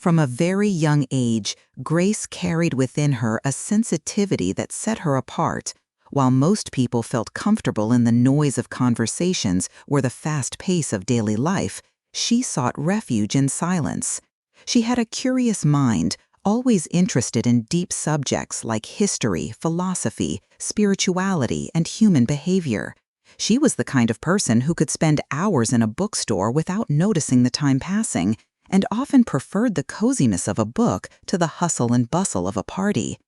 From a very young age, Grace carried within her a sensitivity that set her apart. While most people felt comfortable in the noise of conversations or the fast pace of daily life, she sought refuge in silence. She had a curious mind, always interested in deep subjects like history, philosophy, spirituality, and human behavior. She was the kind of person who could spend hours in a bookstore without noticing the time passing, and often preferred the coziness of a book to the hustle and bustle of a party.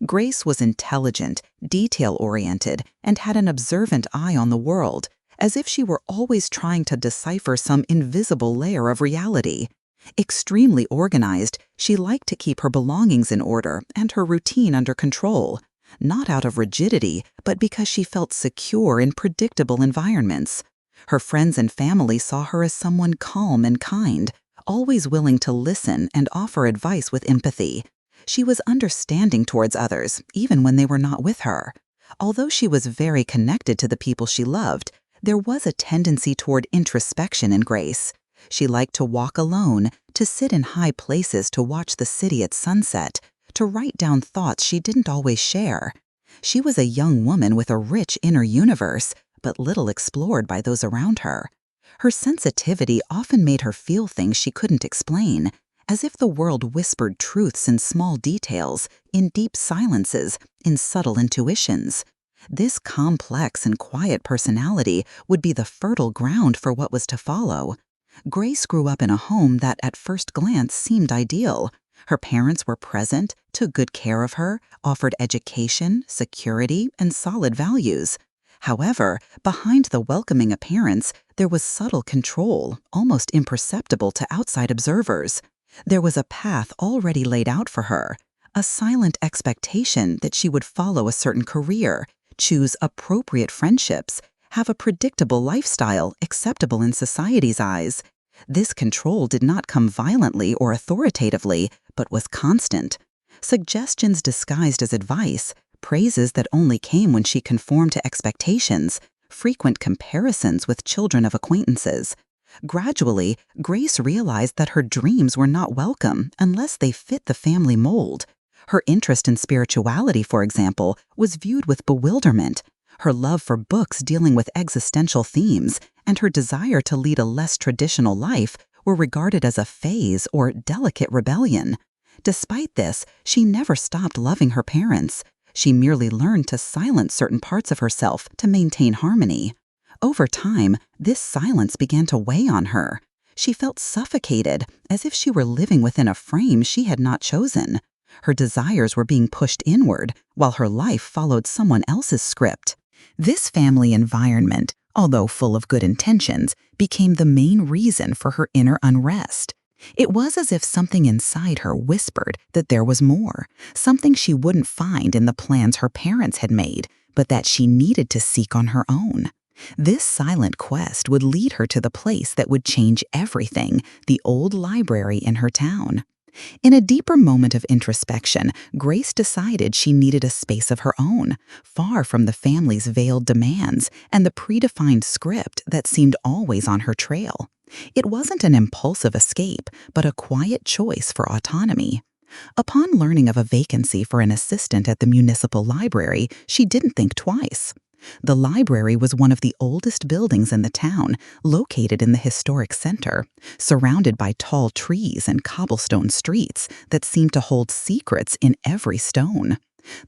Grace was intelligent, detail-oriented, and had an observant eye on the world, as if she were always trying to decipher some invisible layer of reality. Extremely organized, she liked to keep her belongings in order and her routine under control, not out of rigidity, but because she felt secure in predictable environments. Her friends and family saw her as someone calm and kind, always willing to listen and offer advice with empathy. She was understanding towards others, even when they were not with her. Although she was very connected to the people she loved, there was a tendency toward introspection in Grace. She liked to walk alone, to sit in high places to watch the city at sunset, to write down thoughts she didn't always share. She was a young woman with a rich inner universe, but little explored by those around her. Her sensitivity often made her feel things she couldn't explain, as if the world whispered truths in small details, in deep silences, in subtle intuitions. This complex and quiet personality would be the fertile ground for what was to follow. Grace grew up in a home that at first glance seemed ideal. Her parents were present, took good care of her, offered education, security, and solid values. However, behind the welcoming appearance, there was subtle control, almost imperceptible to outside observers. There was a path already laid out for her, a silent expectation that she would follow a certain career, choose appropriate friendships, have a predictable lifestyle acceptable in society's eyes. This control did not come violently or authoritatively, but was constant. Suggestions disguised as advice, praises that only came when she conformed to expectations, frequent comparisons with children of acquaintances. Gradually, Grace realized that her dreams were not welcome unless they fit the family mold. Her interest in spirituality, for example, was viewed with bewilderment. Her love for books dealing with existential themes and her desire to lead a less traditional life were regarded as a phase or delicate rebellion. Despite this, she never stopped loving her parents. She merely learned to silence certain parts of herself to maintain harmony. Over time, this silence began to weigh on her. She felt suffocated, as if she were living within a frame she had not chosen. Her desires were being pushed inward, while her life followed someone else's script. This family environment, although full of good intentions, became the main reason for her inner unrest. It was as if something inside her whispered that there was more, something she wouldn't find in the plans her parents had made, but that she needed to seek on her own. This silent quest would lead her to the place that would change everything, the old library in her town. In a deeper moment of introspection, Grace decided she needed a space of her own, far from the family's veiled demands and the predefined script that seemed always on her trail. It wasn't an impulsive escape, but a quiet choice for autonomy. Upon learning of a vacancy for an assistant at the municipal library, she didn't think twice. The library was one of the oldest buildings in the town, located in the historic center, surrounded by tall trees and cobblestone streets that seemed to hold secrets in every stone.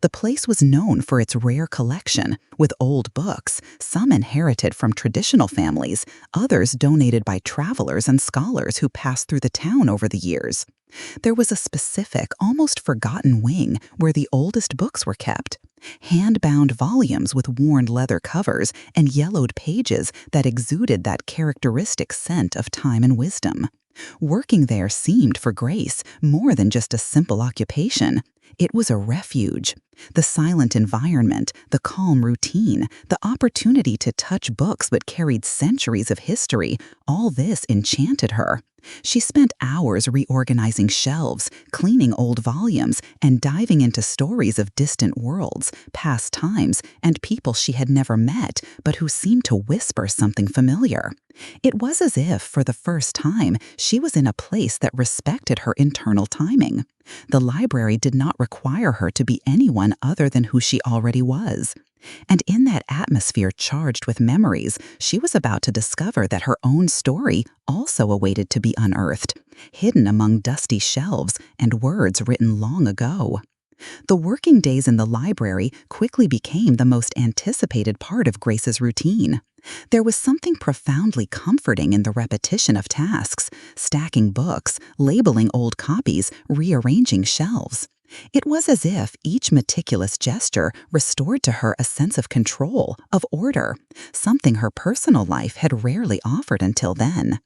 The place was known for its rare collection, with old books, some inherited from traditional families, others donated by travelers and scholars who passed through the town over the years. There was a specific, almost forgotten wing where the oldest books were kept. Hand-bound volumes with worn leather covers and yellowed pages that exuded that characteristic scent of time and wisdom. Working there seemed, for Grace, more than just a simple occupation. It was a refuge. The silent environment, the calm routine, the opportunity to touch books that carried centuries of history, all this enchanted her. She spent hours reorganizing shelves, cleaning old volumes, and diving into stories of distant worlds, past times, and people she had never met, but who seemed to whisper something familiar. It was as if, for the first time, she was in a place that respected her internal timing. The library did not require her to be anyone other than who she already was. And in that atmosphere charged with memories, she was about to discover that her own story also awaited to be unearthed, hidden among dusty shelves and words written long ago. The working days in the library quickly became the most anticipated part of Grace's routine. There was something profoundly comforting in the repetition of tasks, stacking books, labeling old copies, rearranging shelves. It was as if each meticulous gesture restored to her a sense of control, of order, something her personal life had rarely offered until then.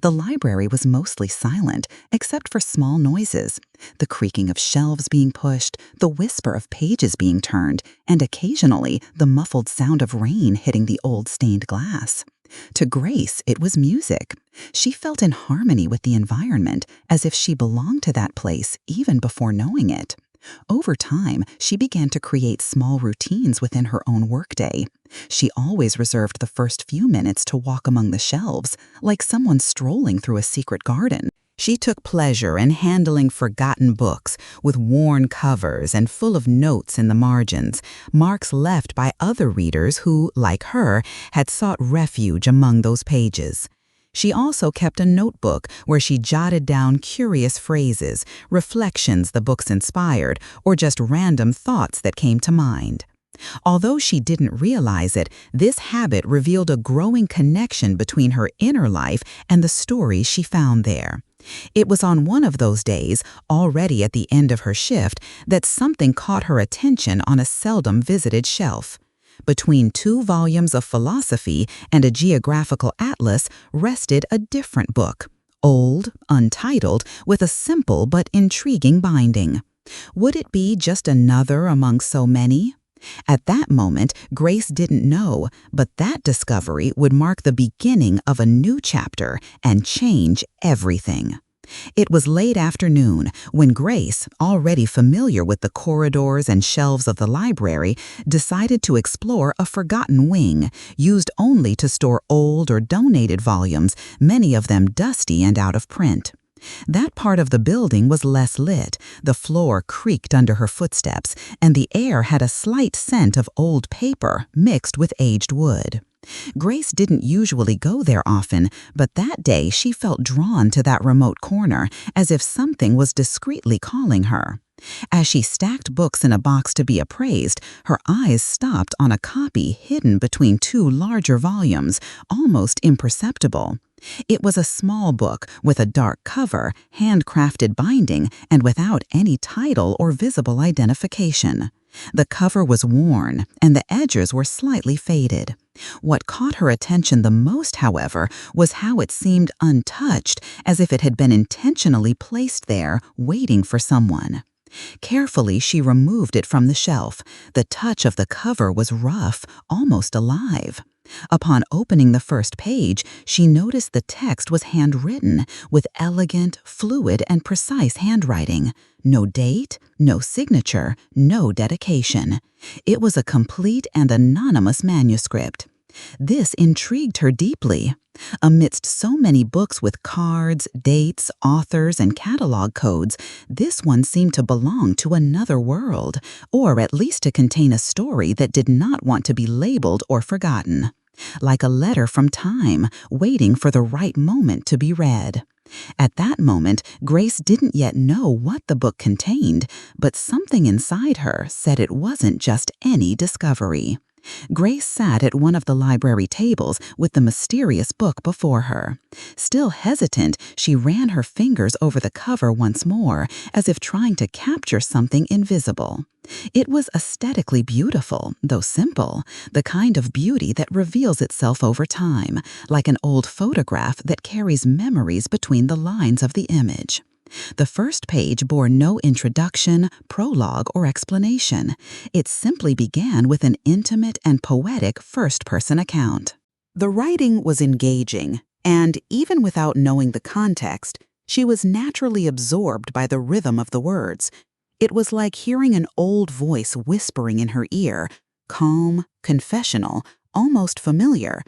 The library was mostly silent, except for small noises, the creaking of shelves being pushed, the whisper of pages being turned, and occasionally the muffled sound of rain hitting the old stained glass. To Grace, it was music. She felt in harmony with the environment, as if she belonged to that place even before knowing it. Over time, she began to create small routines within her own workday. She always reserved the first few minutes to walk among the shelves, like someone strolling through a secret garden. She took pleasure in handling forgotten books with worn covers and full of notes in the margins, marks left by other readers who, like her, had sought refuge among those pages. She also kept a notebook where she jotted down curious phrases, reflections the books inspired, or just random thoughts that came to mind. Although she didn't realize it, this habit revealed a growing connection between her inner life and the stories she found there. It was on one of those days, already at the end of her shift, that something caught her attention on a seldom visited shelf. Between 2 volumes of philosophy and a geographical atlas rested a different book, old, untitled, with a simple but intriguing binding. Would it be just another among so many? At that moment, Grace didn't know, but that discovery would mark the beginning of a new chapter and change everything. It was late afternoon when Grace, already familiar with the corridors and shelves of the library, decided to explore a forgotten wing, used only to store old or donated volumes, many of them dusty and out of print. That part of the building was less lit, the floor creaked under her footsteps, and the air had a slight scent of old paper mixed with aged wood. Grace didn't usually go there often, but that day she felt drawn to that remote corner, as if something was discreetly calling her. As she stacked books in a box to be appraised, her eyes stopped on a copy hidden between 2 larger volumes, almost imperceptible. It was a small book with a dark cover, handcrafted binding, and without any title or visible identification. The cover was worn, and the edges were slightly faded. What caught her attention the most, however, was how it seemed untouched, as if it had been intentionally placed there, waiting for someone. Carefully, she removed it from the shelf. The touch of the cover was rough, almost alive. Upon opening the first page, she noticed the text was handwritten, with elegant, fluid, and precise handwriting. No date, no signature, no dedication. It was a complete and anonymous manuscript. This intrigued her deeply. Amidst so many books with cards, dates, authors, and catalog codes, this one seemed to belong to another world, or at least to contain a story that did not want to be labeled or forgotten. Like a letter from time, waiting for the right moment to be read. At that moment, Grace didn't yet know what the book contained, but something inside her said it wasn't just any discovery. Grace sat at one of the library tables with the mysterious book before her. Still hesitant, she ran her fingers over the cover once more, as if trying to capture something invisible. It was aesthetically beautiful, though simple, the kind of beauty that reveals itself over time, like an old photograph that carries memories between the lines of the image. The first page bore no introduction, prologue, or explanation. It simply began with an intimate and poetic first-person account. The writing was engaging, and even without knowing the context, she was naturally absorbed by the rhythm of the words. It was like hearing an old voice whispering in her ear, calm, confessional, almost familiar.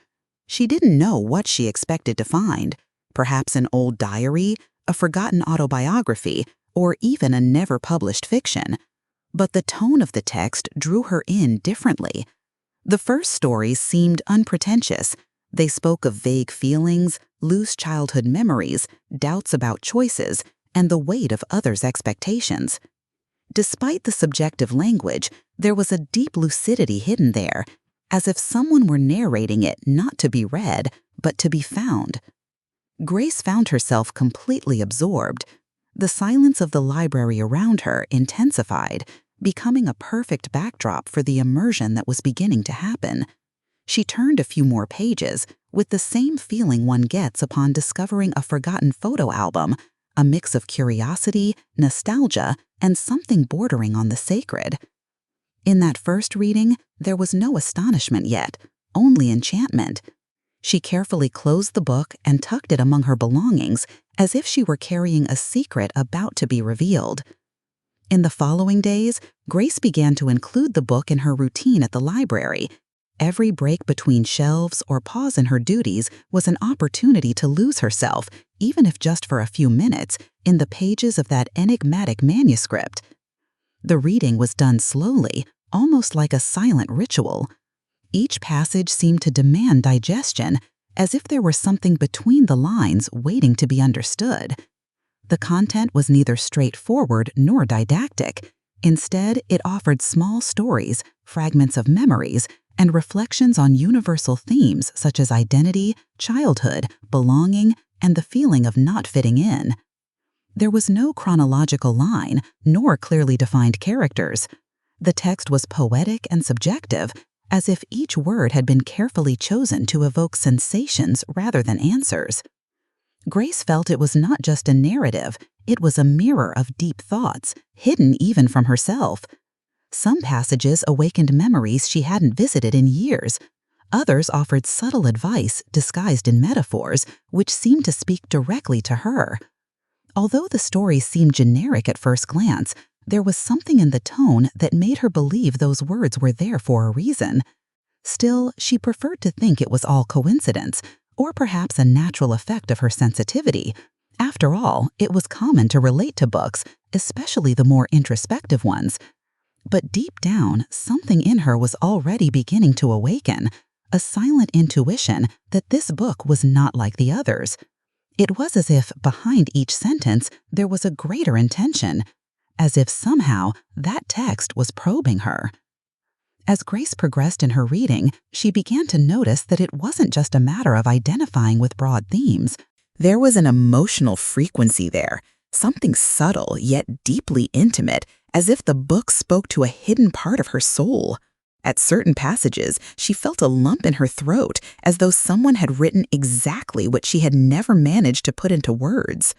She didn't know what she expected to find, perhaps an old diary, a forgotten autobiography, or even a never-published fiction. But the tone of the text drew her in differently. The first stories seemed unpretentious. They spoke of vague feelings, loose childhood memories, doubts about choices, and the weight of others' expectations. Despite the subjective language, there was a deep lucidity hidden there, as if someone were narrating it not to be read, but to be found. Grace found herself completely absorbed. The silence of the library around her intensified, becoming a perfect backdrop for the immersion that was beginning to happen. She turned a few more pages, with the same feeling one gets upon discovering a forgotten photo album, a mix of curiosity, nostalgia, and something bordering on the sacred. In that first reading, there was no astonishment yet, only enchantment. She carefully closed the book and tucked it among her belongings as if she were carrying a secret about to be revealed. In the following days, Grace began to include the book in her routine at the library. Every break between shelves or pause in her duties was an opportunity to lose herself, even if just for a few minutes, in the pages of that enigmatic manuscript. The reading was done slowly, almost like a silent ritual. Each passage seemed to demand digestion, as if there were something between the lines waiting to be understood. The content was neither straightforward nor didactic. Instead, it offered small stories, fragments of memories, and reflections on universal themes such as identity, childhood, belonging, and the feeling of not fitting in. There was no chronological line, nor clearly defined characters. The text was poetic and subjective, as if each word had been carefully chosen to evoke sensations rather than answers. Grace felt it was not just a narrative, it was a mirror of deep thoughts, hidden even from herself. Some passages awakened memories she hadn't visited in years. Others offered subtle advice disguised in metaphors, which seemed to speak directly to her. Although the stories seemed generic at first glance, there was something in the tone that made her believe those words were there for a reason. Still, she preferred to think it was all coincidence, or perhaps a natural effect of her sensitivity. After all, it was common to relate to books, especially the more introspective ones. But deep down, something in her was already beginning to awaken, a silent intuition that this book was not like the others. It was as if behind each sentence there was a greater intention, as if somehow that text was probing her. As Grace progressed in her reading, she began to notice that it wasn't just a matter of identifying with broad themes. There was an emotional frequency there, something subtle yet deeply intimate, as if the book spoke to a hidden part of her soul. At certain passages, she felt a lump in her throat, as though someone had written exactly what she had never managed to put into words.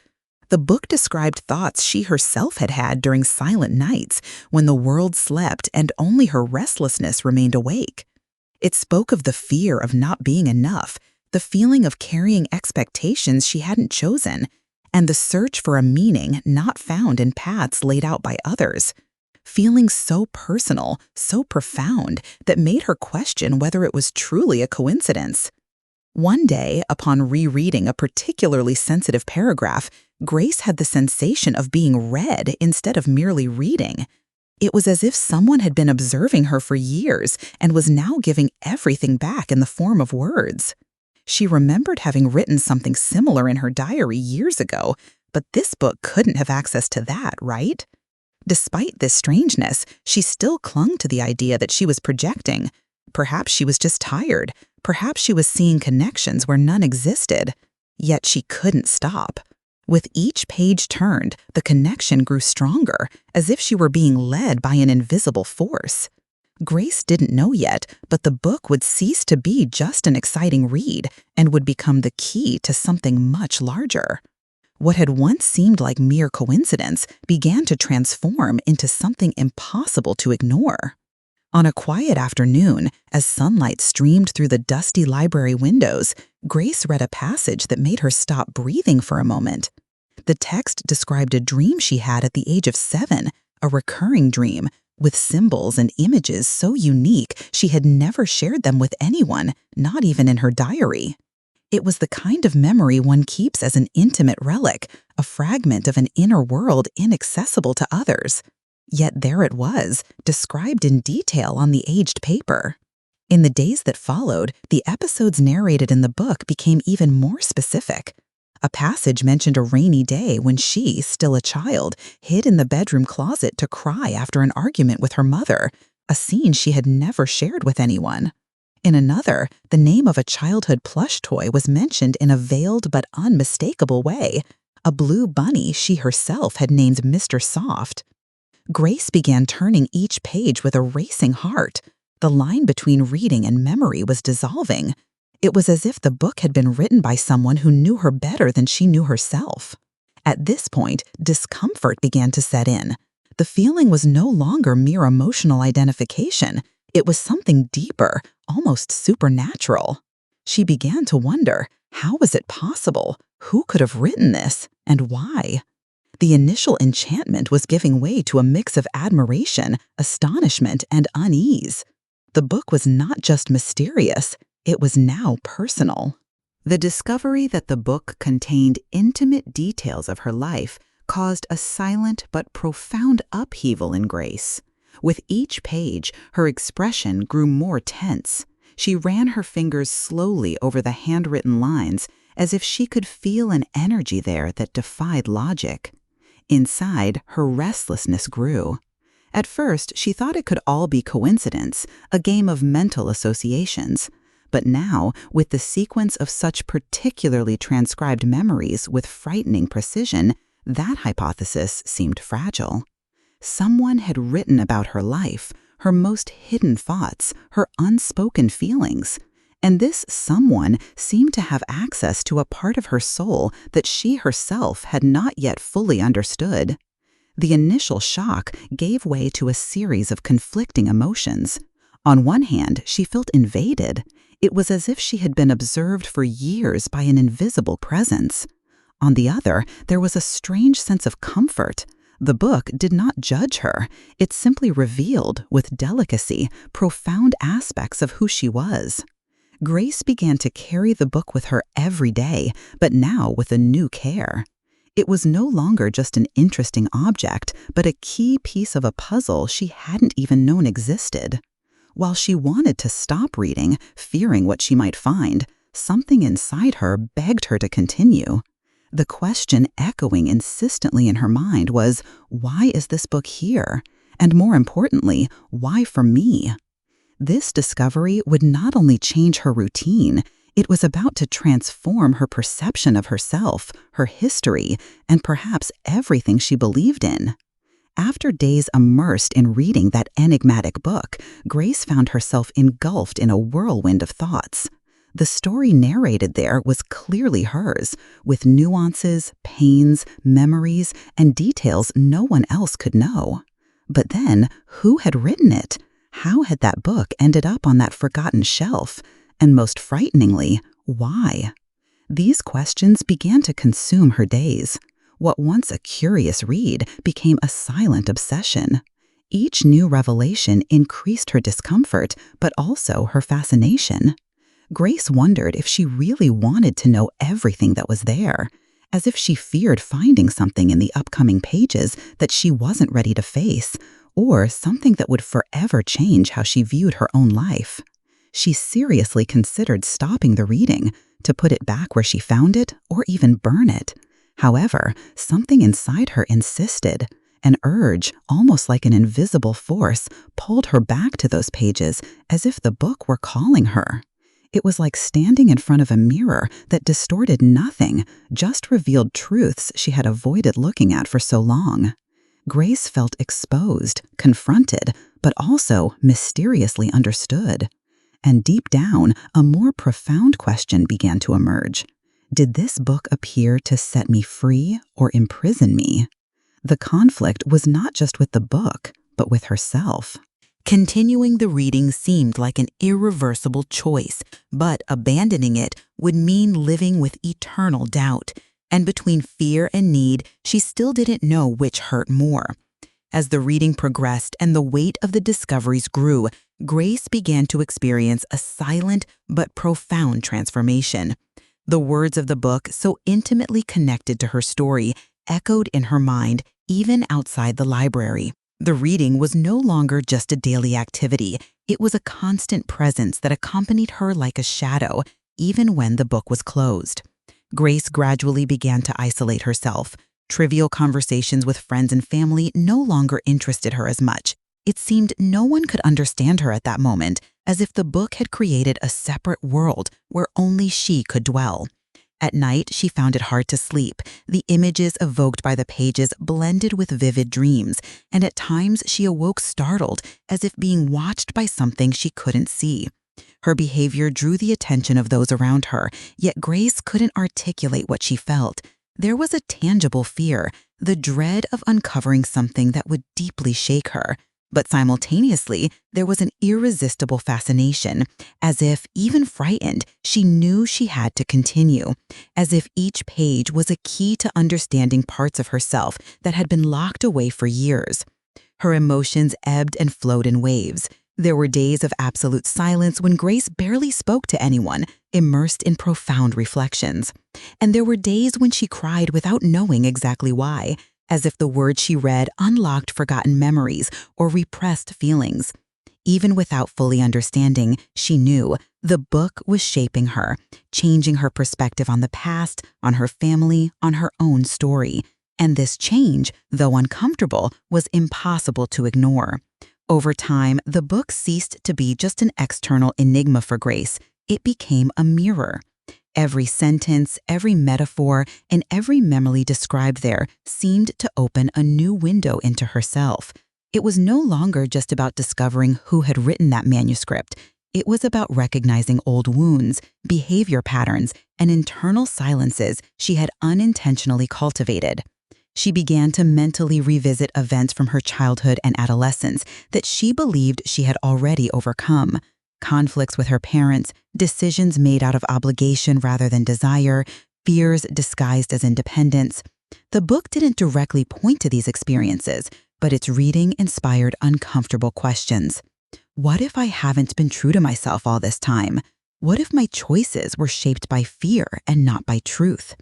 The book described thoughts she herself had had during silent nights, when the world slept and only her restlessness remained awake. It spoke of the fear of not being enough, the feeling of carrying expectations she hadn't chosen, and the search for a meaning not found in paths laid out by others. Feelings so personal, so profound, that made her question whether it was truly a coincidence. One day, upon rereading a particularly sensitive paragraph, Grace had the sensation of being read instead of merely reading. It was as if someone had been observing her for years and was now giving everything back in the form of words. She remembered having written something similar in her diary years ago, but this book couldn't have access to that, right? Despite this strangeness, she still clung to the idea that she was projecting. Perhaps she was just tired. Perhaps she was seeing connections where none existed. Yet she couldn't stop. With each page turned, the connection grew stronger, as if she were being led by an invisible force. Grace didn't know yet, but the book would cease to be just an exciting read and would become the key to something much larger. What had once seemed like mere coincidence began to transform into something impossible to ignore. On a quiet afternoon, as sunlight streamed through the dusty library windows, Grace read a passage that made her stop breathing for a moment. The text described a dream she had at the age of 7, a recurring dream, with symbols and images so unique she had never shared them with anyone, not even in her diary. It was the kind of memory one keeps as an intimate relic, a fragment of an inner world inaccessible to others. Yet there it was, described in detail on the aged paper. In the days that followed, the episodes narrated in the book became even more specific. A passage mentioned a rainy day when she, still a child, hid in the bedroom closet to cry after an argument with her mother, a scene she had never shared with anyone. In another, the name of a childhood plush toy was mentioned in a veiled but unmistakable way, a blue bunny she herself had named Mr. Soft. Grace began turning each page with a racing heart. The line between reading and memory was dissolving. It was as if the book had been written by someone who knew her better than she knew herself. At this point, discomfort began to set in. The feeling was no longer mere emotional identification. It was something deeper, almost supernatural. She began to wonder, how was it possible? Who could have written this, and why? The initial enchantment was giving way to a mix of admiration, astonishment, and unease. The book was not just mysterious, it was now personal. The discovery that the book contained intimate details of her life caused a silent but profound upheaval in Grace. With each page, her expression grew more tense. She ran her fingers slowly over the handwritten lines, as if she could feel an energy there that defied logic. Inside, her restlessness grew. At first, she thought it could all be coincidence, a game of mental associations. But now, with the sequence of such particularly transcribed memories with frightening precision, that hypothesis seemed fragile. Someone had written about her life, her most hidden thoughts, her unspoken feelings. And this someone seemed to have access to a part of her soul that she herself had not yet fully understood. The initial shock gave way to a series of conflicting emotions. On one hand, she felt invaded. It was as if she had been observed for years by an invisible presence. On the other, there was a strange sense of comfort. The book did not judge her. It simply revealed, with delicacy, profound aspects of who she was. Grace began to carry the book with her every day, but now with a new care. It was no longer just an interesting object, but a key piece of a puzzle she hadn't even known existed. While she wanted to stop reading, fearing what she might find, something inside her begged her to continue. The question echoing insistently in her mind was, why is this book here? And more importantly, why for me? This discovery would not only change her routine, it was about to transform her perception of herself, her history, and perhaps everything she believed in. After days immersed in reading that enigmatic book, Grace found herself engulfed in a whirlwind of thoughts. The story narrated there was clearly hers, with nuances, pains, memories, and details no one else could know. But then, who had written it? How had that book ended up on that forgotten shelf? And most frighteningly, why? These questions began to consume her days. What once a curious read became a silent obsession. Each new revelation increased her discomfort, but also her fascination. Grace wondered if she really wanted to know everything that was there, as if she feared finding something in the upcoming pages that she wasn't ready to face, or something that would forever change how she viewed her own life. She seriously considered stopping the reading, to put it back where she found it, or even burn it. However, something inside her insisted. An urge, almost like an invisible force, pulled her back to those pages as if the book were calling her. It was like standing in front of a mirror that distorted nothing, just revealed truths she had avoided looking at for so long. Grace felt exposed, confronted, but also mysteriously understood. And deep down, a more profound question began to emerge. Did this book appear to set me free or imprison me? The conflict was not just with the book, but with herself. Continuing the reading seemed like an irreversible choice, but abandoning it would mean living with eternal doubt. And between fear and need, she still didn't know which hurt more. As the reading progressed and the weight of the discoveries grew, Grace began to experience a silent but profound transformation. The words of the book, so intimately connected to her story, echoed in her mind, even outside the library. The reading was no longer just a daily activity. It was a constant presence that accompanied her like a shadow, even when the book was closed. Grace gradually began to isolate herself. Trivial conversations with friends and family no longer interested her as much. It seemed no one could understand her at that moment, as if the book had created a separate world where only she could dwell. At night, she found it hard to sleep. The images evoked by the pages blended with vivid dreams, and at times she awoke startled, as if being watched by something she couldn't see. Her behavior drew the attention of those around her, yet Grace couldn't articulate what she felt. There was a tangible fear, the dread of uncovering something that would deeply shake her. But simultaneously, there was an irresistible fascination, as if, even frightened, she knew she had to continue, as if each page was a key to understanding parts of herself that had been locked away for years. Her emotions ebbed and flowed in waves. There were days of absolute silence when Grace barely spoke to anyone, immersed in profound reflections. And there were days when she cried without knowing exactly why, as if the words she read unlocked forgotten memories or repressed feelings. Even without fully understanding, she knew the book was shaping her, changing her perspective on the past, on her family, on her own story. And this change, though uncomfortable, was impossible to ignore. Over time, the book ceased to be just an external enigma for Grace. It became a mirror. Every sentence, every metaphor, and every memory described there seemed to open a new window into herself. It was no longer just about discovering who had written that manuscript. It was about recognizing old wounds, behavior patterns, and internal silences she had unintentionally cultivated. She began to mentally revisit events from her childhood and adolescence that she believed she had already overcome. Conflicts with her parents, decisions made out of obligation rather than desire, fears disguised as independence. The book didn't directly point to these experiences, but its reading inspired uncomfortable questions. What if I haven't been true to myself all this time? What if my choices were shaped by fear and not by truth?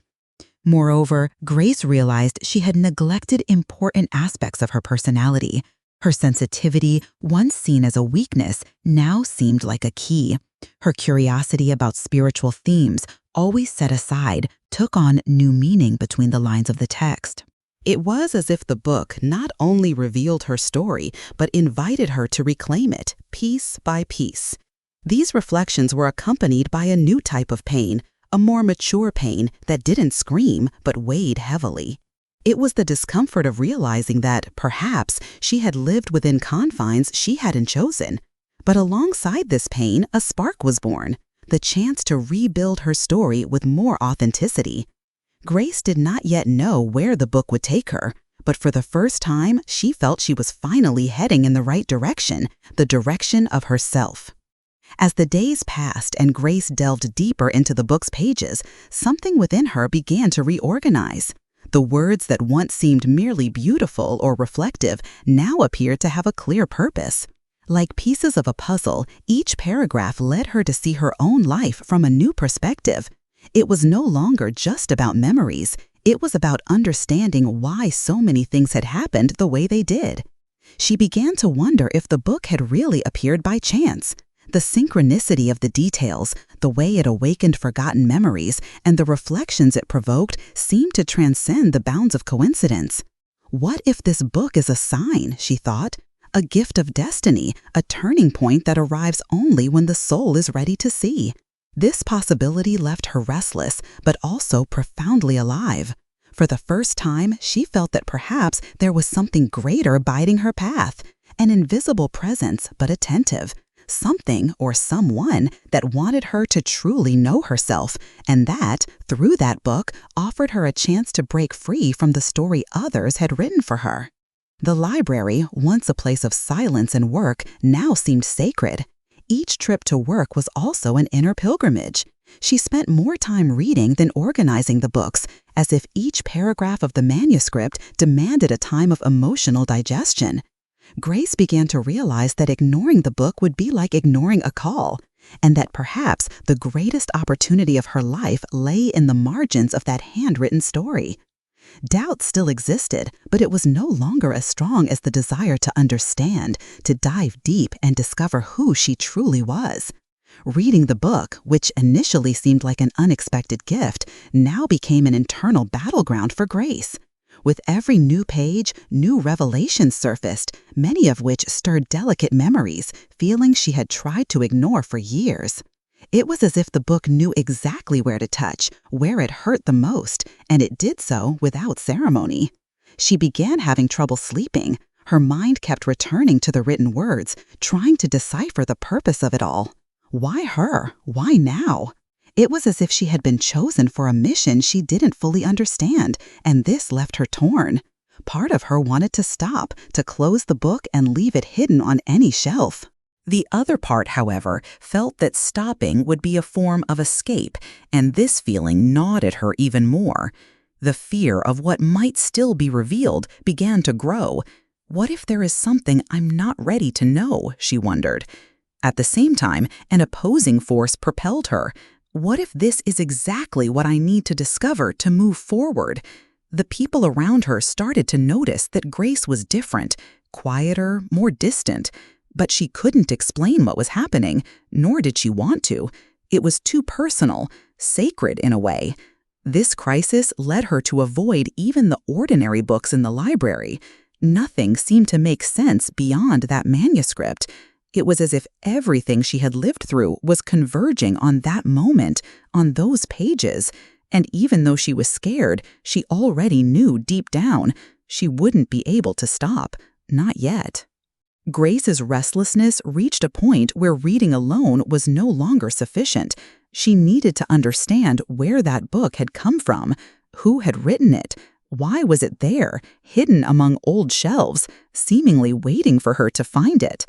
Moreover, Grace realized she had neglected important aspects of her personality. Her sensitivity, once seen as a weakness, now seemed like a key. Her curiosity about spiritual themes, always set aside, took on new meaning between the lines of the text. It was as if the book not only revealed her story, but invited her to reclaim it, piece by piece. These reflections were accompanied by a new type of pain, a more mature pain that didn't scream but weighed heavily. It was the discomfort of realizing that, perhaps, she had lived within confines she hadn't chosen. But alongside this pain, a spark was born, the chance to rebuild her story with more authenticity. Grace did not yet know where the book would take her, but for the first time, she felt she was finally heading in the right direction, the direction of herself. As the days passed and Grace delved deeper into the book's pages, something within her began to reorganize. The words that once seemed merely beautiful or reflective now appeared to have a clear purpose. Like pieces of a puzzle, each paragraph led her to see her own life from a new perspective. It was no longer just about memories. It was about understanding why so many things had happened the way they did. She began to wonder if the book had really appeared by chance. The synchronicity of the details, the way it awakened forgotten memories, and the reflections it provoked seemed to transcend the bounds of coincidence. What if this book is a sign, she thought, a gift of destiny, a turning point that arrives only when the soul is ready to see? This possibility left her restless, but also profoundly alive. For the first time, she felt that perhaps there was something greater guiding her path, an invisible presence but attentive, something or someone that wanted her to truly know herself, and that, through that book, offered her a chance to break free from the story others had written for her. The library, once a place of silence and work, now seemed sacred. Each trip to work was also an inner pilgrimage. She spent more time reading than organizing the books, as if each paragraph of the manuscript demanded a time of emotional digestion. Grace began to realize that ignoring the book would be like ignoring a call, and that perhaps the greatest opportunity of her life lay in the margins of that handwritten story. Doubt still existed, but it was no longer as strong as the desire to understand, to dive deep and discover who she truly was. Reading the book, which initially seemed like an unexpected gift, now became an internal battleground for Grace. With every new page, new revelations surfaced, many of which stirred delicate memories, feelings she had tried to ignore for years. It was as if the book knew exactly where to touch, where it hurt the most, and it did so without ceremony. She began having trouble sleeping. Her mind kept returning to the written words, trying to decipher the purpose of it all. Why her? Why now? It was as if she had been chosen for a mission she didn't fully understand, and this left her torn. Part of her wanted to stop, to close the book and leave it hidden on any shelf. The other part, however, felt that stopping would be a form of escape, and this feeling gnawed at her even more. The fear of what might still be revealed began to grow. What if there is something I'm not ready to know, she wondered. At the same time, an opposing force propelled her. What if this is exactly what I need to discover to move forward? The people around her started to notice that Grace was different, quieter, more distant. But she couldn't explain what was happening, nor did she want to. It was too personal, sacred in a way. This crisis led her to avoid even the ordinary books in the library. Nothing seemed to make sense beyond that manuscript. It was as if everything she had lived through was converging on that moment, on those pages. And even though she was scared, she already knew deep down she wouldn't be able to stop. Not yet. Grace's restlessness reached a point where reading alone was no longer sufficient. She needed to understand where that book had come from, who had written it, why was it there, hidden among old shelves, seemingly waiting for her to find it.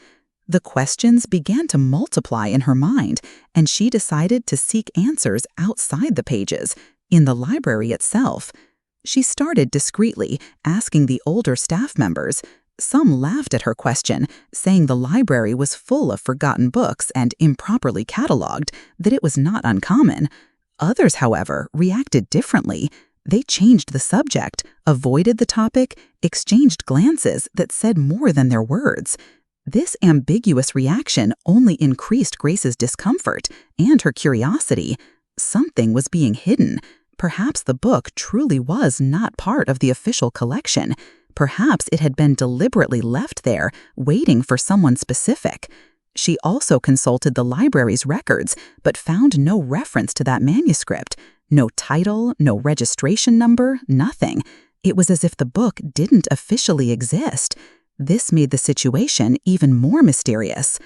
The questions began to multiply in her mind, and she decided to seek answers outside the pages, in the library itself. She started discreetly, asking the older staff members. Some laughed at her question, saying the library was full of forgotten books and improperly cataloged, that it was not uncommon. Others, however, reacted differently. They changed the subject, avoided the topic, exchanged glances that said more than their words. This ambiguous reaction only increased Grace's discomfort and her curiosity. Something was being hidden. Perhaps the book truly was not part of the official collection. Perhaps it had been deliberately left there, waiting for someone specific. She also consulted the library's records, but found no reference to that manuscript. No title, no registration number, nothing. It was as if the book didn't officially exist. This made the situation even more mysterious.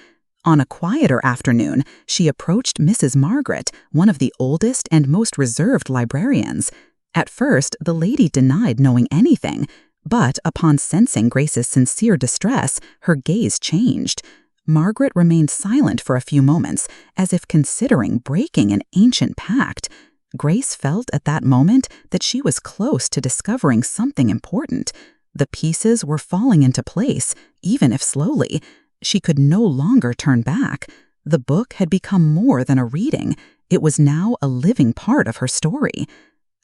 On a quieter afternoon, she approached Mrs. Margaret, one of the oldest and most reserved librarians. At first, the lady denied knowing anything. But upon sensing Grace's sincere distress, her gaze changed. Margaret remained silent for a few moments, as if considering breaking an ancient pact. Grace felt at that moment that she was close to discovering something important. The pieces were falling into place, even if slowly. She could no longer turn back. The book had become more than a reading. It was now a living part of her story.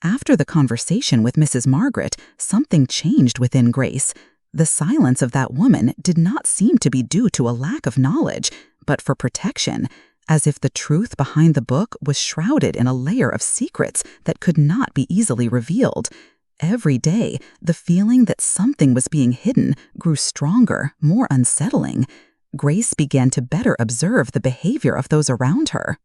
After the conversation with Mrs. Margaret, something changed within Grace. The silence of that woman did not seem to be due to a lack of knowledge, but for protection, as if the truth behind the book was shrouded in a layer of secrets that could not be easily revealed. Every day, the feeling that something was being hidden grew stronger, more unsettling. Grace began to better observe the behavior of those around her.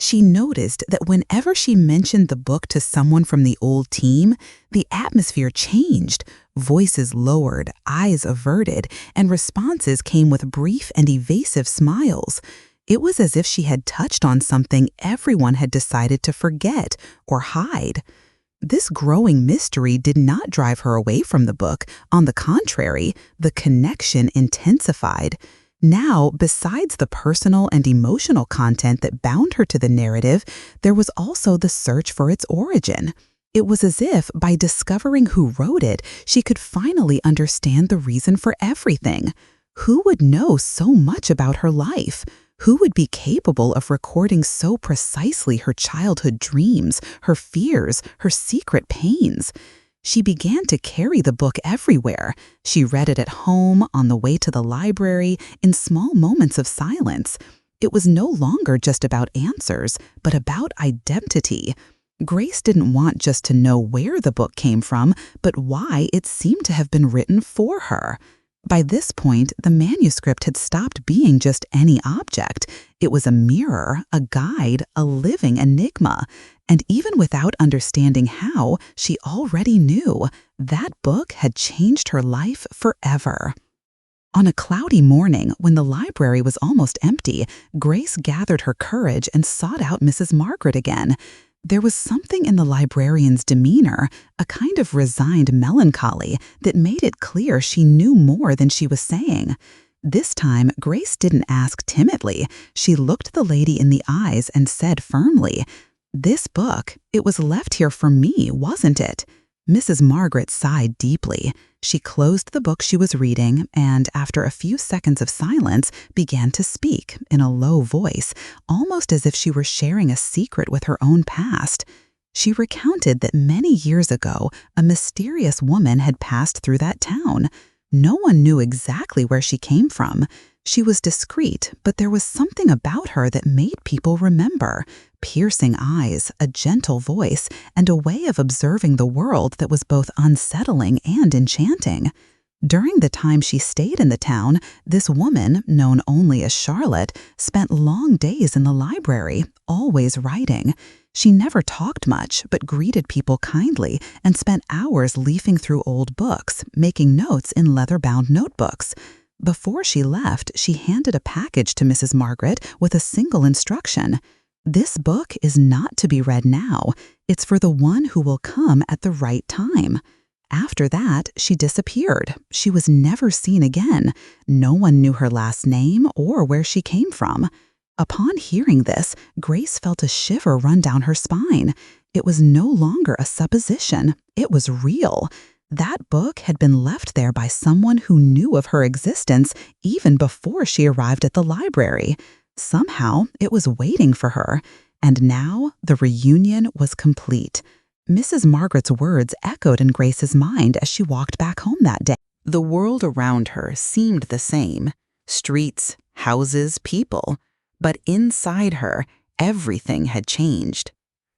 She noticed that whenever she mentioned the book to someone from the old team, the atmosphere changed. Voices lowered, eyes averted, and responses came with brief and evasive smiles. It was as if she had touched on something everyone had decided to forget or hide. This growing mystery did not drive her away from the book. On the contrary, the connection intensified. Now, besides the personal and emotional content that bound her to the narrative, there was also the search for its origin. It was as if, by discovering who wrote it, she could finally understand the reason for everything. Who would know so much about her life? Who would be capable of recording so precisely her childhood dreams, her fears, her secret pains? She began to carry the book everywhere. She read it at home, on the way to the library, in small moments of silence. It was no longer just about answers, but about identity. Grace didn't want just to know where the book came from, but why it seemed to have been written for her. By this point, the manuscript had stopped being just any object. It was a mirror, a guide, a living enigma. And even without understanding how, she already knew that book had changed her life forever. On a cloudy morning, when the library was almost empty, Grace gathered her courage and sought out Mrs. Margaret again. There was something in the librarian's demeanor, a kind of resigned melancholy, that made it clear she knew more than she was saying. This time, Grace didn't ask timidly. She looked the lady in the eyes and said firmly, "This book, it was left here for me, wasn't it?" Mrs. Margaret sighed deeply. She closed the book she was reading and, after a few seconds of silence, began to speak in a low voice, almost as if she were sharing a secret with her own past. She recounted that many years ago, a mysterious woman had passed through that town. No one knew exactly where she came from. She was discreet, but there was something about her that made people remember. Piercing eyes, a gentle voice, and a way of observing the world that was both unsettling and enchanting. During the time she stayed in the town, this woman, known only as Charlotte, spent long days in the library, always writing. She never talked much, but greeted people kindly and spent hours leafing through old books, making notes in leather-bound notebooks. Before she left, she handed a package to Mrs. Margaret with a single instruction. "This book is not to be read now. It's for the one who will come at the right time." After that, she disappeared. She was never seen again. No one knew her last name or where she came from. Upon hearing this, Grace felt a shiver run down her spine. It was no longer a supposition. It was real. That book had been left there by someone who knew of her existence even before she arrived at the library. Somehow, it was waiting for her. And now, the reunion was complete. Mrs. Margaret's words echoed in Grace's mind as she walked back home that day. The world around her seemed the same. Streets, houses, people. But inside her, everything had changed.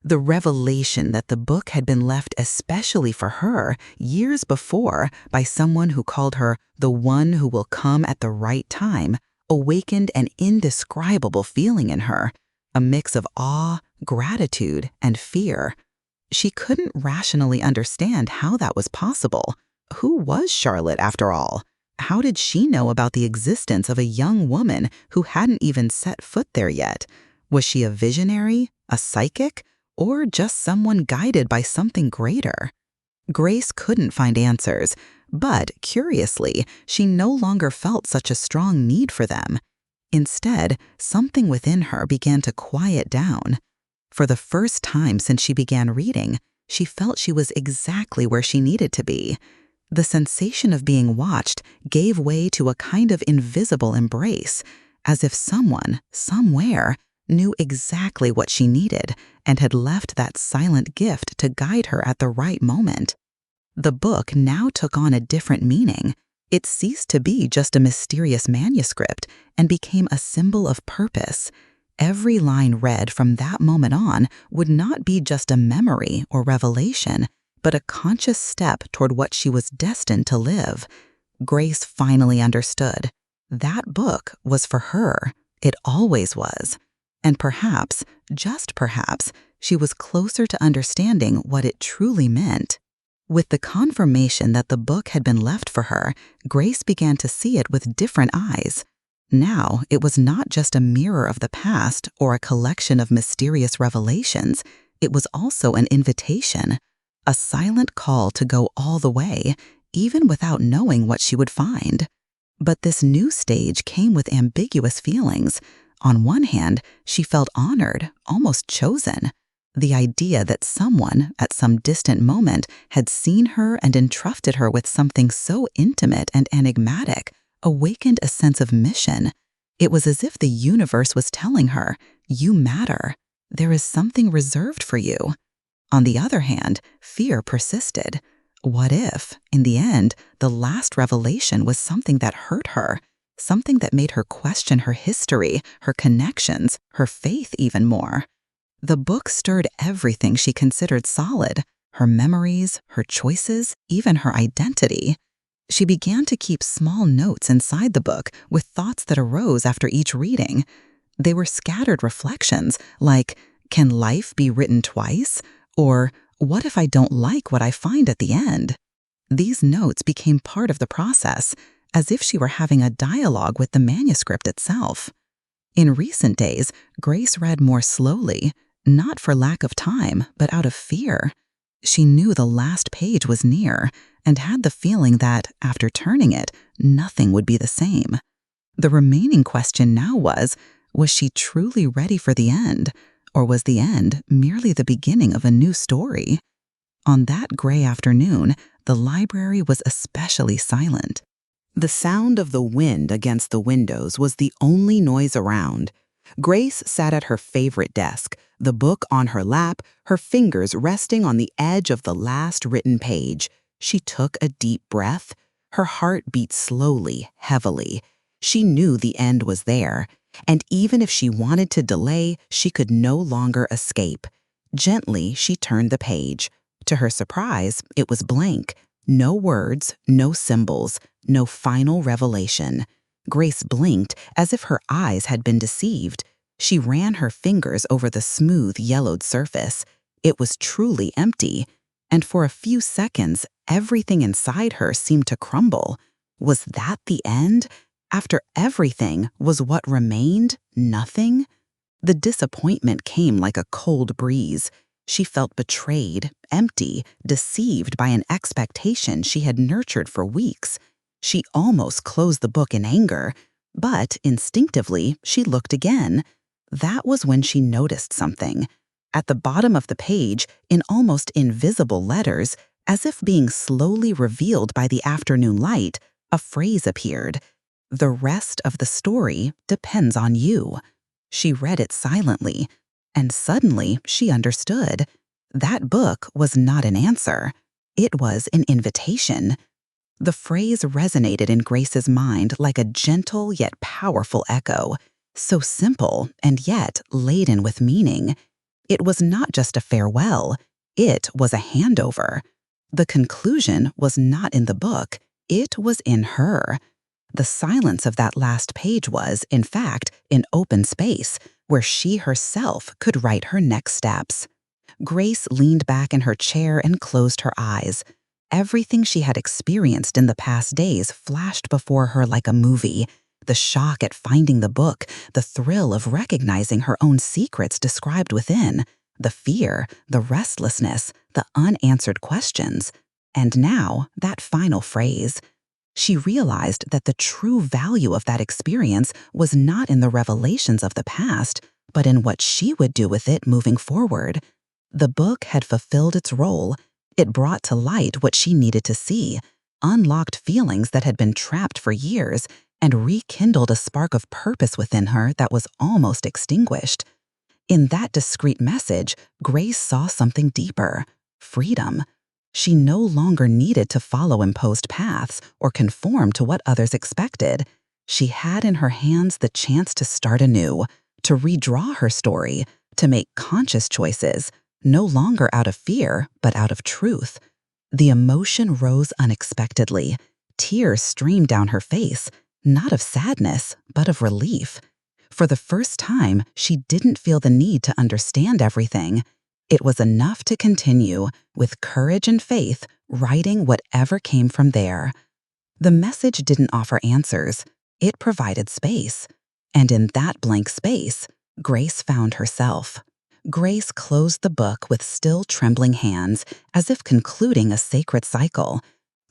The revelation that the book had been left especially for her years before by someone who called her the one who will come at the right time awakened an indescribable feeling in her, a mix of awe, gratitude, and fear. She couldn't rationally understand how that was possible. Who was Charlotte, after all? How did she know about the existence of a young woman who hadn't even set foot there yet? Was she a visionary, a psychic, or just someone guided by something greater? Grace couldn't find answers, but, curiously, she no longer felt such a strong need for them. Instead, something within her began to quiet down. For the first time since she began reading, she felt she was exactly where she needed to be. The sensation of being watched gave way to a kind of invisible embrace, as if someone, somewhere, knew exactly what she needed and had left that silent gift to guide her at the right moment. The book now took on a different meaning. It ceased to be just a mysterious manuscript and became a symbol of purpose. Every line read from that moment on would not be just a memory or revelation, but a conscious step toward what she was destined to live. Grace finally understood. That book was for her. It always was. And perhaps, just perhaps, she was closer to understanding what it truly meant. With the confirmation that the book had been left for her, Grace began to see it with different eyes. Now, it was not just a mirror of the past or a collection of mysterious revelations. It was also an invitation, a silent call to go all the way, even without knowing what she would find. But this new stage came with ambiguous feelings. On one hand, she felt honored, almost chosen. The idea that someone, at some distant moment, had seen her and entrusted her with something so intimate and enigmatic awakened a sense of mission. It was as if the universe was telling her, "You matter. There is something reserved for you." On the other hand, fear persisted. What if, in the end, the last revelation was something that hurt her, something that made her question her history, her connections, her faith even more? The book stirred everything she considered solid, her memories, her choices, even her identity. She began to keep small notes inside the book with thoughts that arose after each reading. They were scattered reflections like, "Can life be written twice?" Or, "What if I don't like what I find at the end?" These notes became part of the process, as if she were having a dialogue with the manuscript itself. In recent days, Grace read more slowly, not for lack of time, but out of fear. She knew the last page was near, and had the feeling that, after turning it, nothing would be the same. The remaining question now was she truly ready for the end, or was the end merely the beginning of a new story? On that gray afternoon, the library was especially silent. The sound of the wind against the windows was the only noise around. Grace sat at her favorite desk, the book on her lap, her fingers resting on the edge of the last written page. She took a deep breath. Her heart beat slowly, heavily. She knew the end was there, and even if she wanted to delay, she could no longer escape. Gently, she turned the page. To her surprise, it was blank. No words, no symbols, no final revelation. Grace blinked as if her eyes had been deceived. She ran her fingers over the smooth, yellowed surface. It was truly empty, and for a few seconds, everything inside her seemed to crumble. Was that the end? After everything, was what remained nothing? The disappointment came like a cold breeze. She felt betrayed, empty, deceived by an expectation she had nurtured for weeks. She almost closed the book in anger, but instinctively, she looked again. That was when she noticed something. At the bottom of the page, in almost invisible letters, as if being slowly revealed by the afternoon light, a phrase appeared. "The rest of the story depends on you." She read it silently, and suddenly she understood. That book was not an answer. It was an invitation. The phrase resonated in Grace's mind like a gentle yet powerful echo, so simple and yet laden with meaning. It was not just a farewell, it was a handover. The conclusion was not in the book, it was in her. The silence of that last page was, in fact, an open space where she herself could write her next steps. Grace leaned back in her chair and closed her eyes. Everything she had experienced in the past days flashed before her like a movie. The shock at finding the book, the thrill of recognizing her own secrets described within, the fear, the restlessness, the unanswered questions. And now, that final phrase. She realized that the true value of that experience was not in the revelations of the past, but in what she would do with it moving forward. The book had fulfilled its role. It brought to light what she needed to see, unlocked feelings that had been trapped for years, and rekindled a spark of purpose within her that was almost extinguished. In that discreet message, Grace saw something deeper: freedom. She no longer needed to follow imposed paths or conform to what others expected. She had in her hands the chance to start anew, to redraw her story, to make conscious choices, no longer out of fear, but out of truth. The emotion rose unexpectedly. Tears streamed down her face, not of sadness, but of relief. For the first time, she didn't feel the need to understand everything. It was enough to continue, with courage and faith, writing whatever came from there. The message didn't offer answers. It provided space. And in that blank space, Grace found herself. Grace closed the book with still trembling hands, as if concluding a sacred cycle.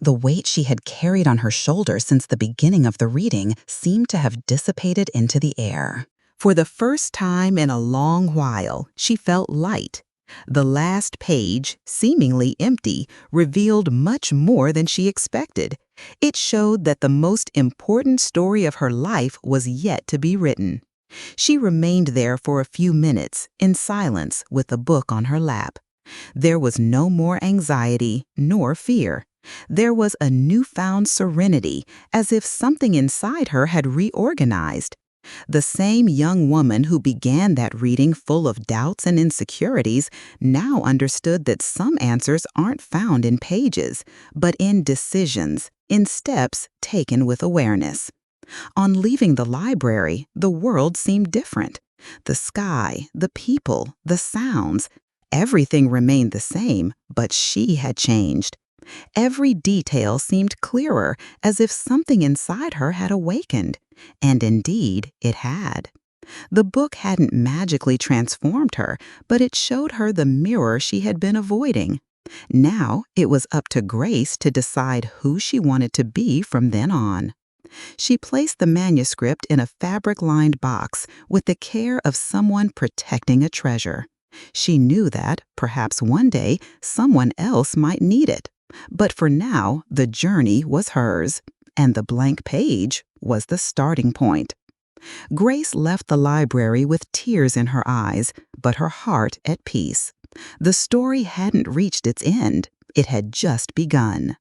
The weight she had carried on her shoulders since the beginning of the reading seemed to have dissipated into the air. For the first time in a long while, she felt light. The last page, seemingly empty, revealed much more than she expected. It showed that the most important story of her life was yet to be written. She remained there for a few minutes, in silence, with the book on her lap. There was no more anxiety nor fear. There was a newfound serenity, as if something inside her had reorganized. The same young woman who began that reading full of doubts and insecurities now understood that some answers aren't found in pages, but in decisions, in steps taken with awareness. On leaving the library, the world seemed different. The sky, the people, the sounds, everything remained the same, but she had changed. Every detail seemed clearer, as if something inside her had awakened. And indeed, it had. The book hadn't magically transformed her, but it showed her the mirror she had been avoiding. Now it was up to Grace to decide who she wanted to be from then on. She placed the manuscript in a fabric-lined box with the care of someone protecting a treasure. She knew that, perhaps one day, someone else might need it. But for now, the journey was hers, and the blank page was the starting point. Grace left the library with tears in her eyes, but her heart at peace. The story hadn't reached its end. It had just begun.